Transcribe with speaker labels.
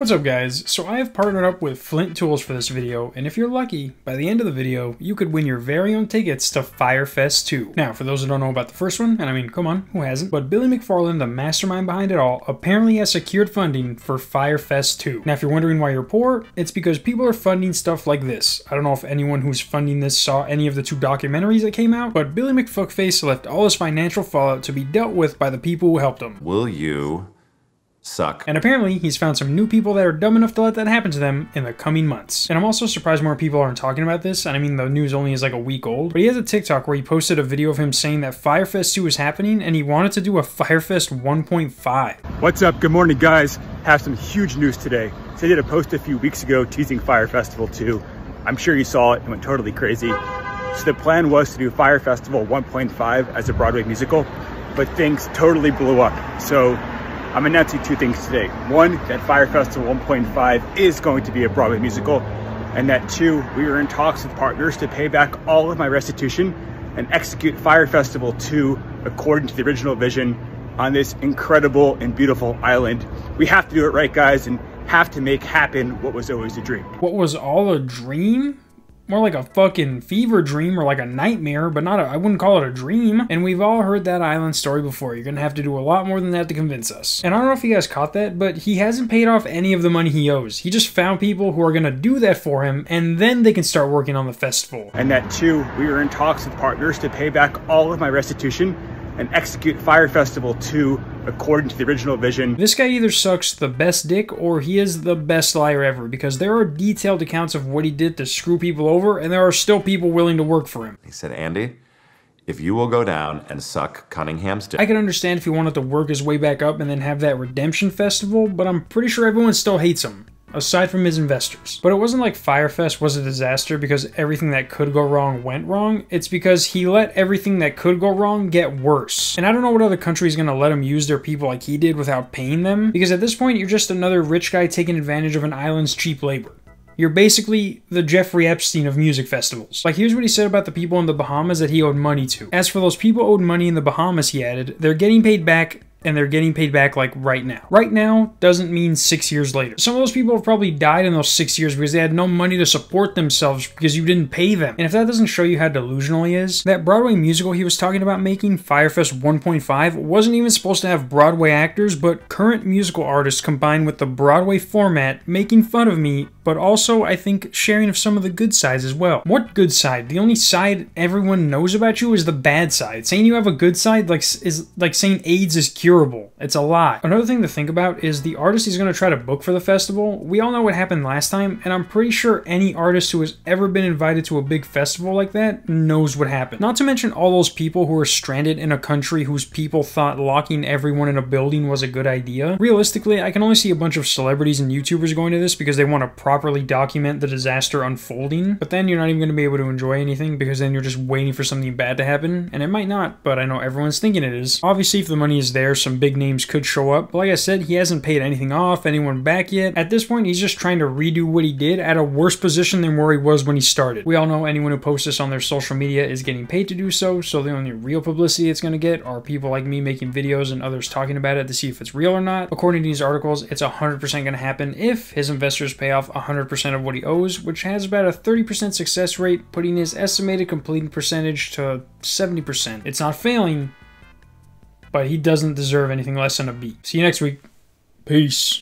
Speaker 1: What's up guys? So I have partnered up with Flint Tools for this video, and if you're lucky, by the end of the video, you could win your very own tickets to Fyre Fest 2. Now, for those who don't know about the first one, and I mean, come on, who hasn't? But Billy McFarland, the mastermind behind it all, apparently has secured funding for Fyre Fest 2. Now, if you're wondering why you're poor, it's because people are funding stuff like this. I don't know if anyone who's funding this saw any of the two documentaries that came out, but Billy McFuckface left all his financial fallout to be dealt with by the people who helped him.
Speaker 2: Will you suck?
Speaker 1: And apparently, he's found some new people that are dumb enough to let that happen to them in the coming months. And I'm also surprised more people aren't talking about this, and I mean, the news only is like a week old, but he has a TikTok where he posted a video of him saying that Fyre Fest 2 is happening, and he wanted to do a Fyre Fest 1.5.
Speaker 3: What's up? Good morning, guys. Have some huge news today. So I did a post a few weeks ago teasing Fyre Festival 2. I'm sure you saw it and went totally crazy. So the plan was to do Fyre Festival 1.5 as a Broadway musical, but things totally blew up. So I'm announcing two things today. One, that Fyre Festival 1.5 is going to be a Broadway musical, and that two, we are in talks with partners to pay back all of my restitution and execute Fyre Festival 2 according to the original vision on this incredible and beautiful island. We have to do it right, guys, and have to make happen what was always a dream.
Speaker 1: What was all a dream? More like a fucking fever dream or like a nightmare, but not I wouldn't call it a dream. And we've all heard that island story before. You're gonna have to do a lot more than that to convince us. And I don't know if you guys caught that, but he hasn't paid off any of the money he owes. He just found people who are gonna do that for him, and then they can start working on the festival.
Speaker 3: And that two, we are in talks with partners to pay back all of my restitution and execute Fyre Festival 2 according to the original vision.
Speaker 1: This guy either sucks the best dick or he is the best liar ever, because there are detailed accounts of what he did to screw people over, and there are still people willing to work for him.
Speaker 2: He said, Andy, if you will go down and suck Cunningham's dick.
Speaker 1: I can understand if he wanted to work his way back up and then have that redemption festival, but I'm pretty sure everyone still hates him, aside from his investors. But it wasn't like Fyre Fest was a disaster because everything that could go wrong went wrong. It's because he let everything that could go wrong get worse. And I don't know what other country is going to let him use their people like he did without paying them, because at this point you're just another rich guy taking advantage of an island's cheap labor. You're basically the Jeffrey Epstein of music festivals. Like, here's what he said about the people in the Bahamas that he owed money to. As for those people owed money in the Bahamas, he added, they're getting paid back, and they're getting paid back like right now. Right now doesn't mean 6 years later. Some of those people have probably died in those 6 years because they had no money to support themselves because you didn't pay them. And if that doesn't show you how delusional he is, that Broadway musical he was talking about making, Fyre Fest 1.5, wasn't even supposed to have Broadway actors, but current musical artists combined with the Broadway format making fun of me, but also, I think, sharing of some of the good sides as well. What good side? The only side everyone knows about you is the bad side. Saying you have a good side is like saying AIDS is curable. It's a lie. Another thing to think about is the artist he's going to try to book for the festival. We all know what happened last time, and I'm pretty sure any artist who has ever been invited to a big festival like that knows what happened. Not to mention all those people who are stranded in a country whose people thought locking everyone in a building was a good idea. Realistically, I can only see a bunch of celebrities and YouTubers going to this because they want to properly document the disaster unfolding, but then you're not even going to be able to enjoy anything because then you're just waiting for something bad to happen, and it might not, but I know everyone's thinking it is. Obviously, if the money is there, some big names could show up, but like I said, he hasn't paid anything off, anyone back yet. At this point, he's just trying to redo what he did at a worse position than where he was when he started. We all know anyone who posts this on their social media is getting paid to do so, so the only real publicity it's going to get are people like me making videos and others talking about it to see if it's real or not. According to these articles, it's 100% going to happen if his investors pay off 100% of what he owes, which has about a 30% success rate, putting his estimated completing percentage to 70%. It's not failing, but he doesn't deserve anything less than a B. See you next week. Peace.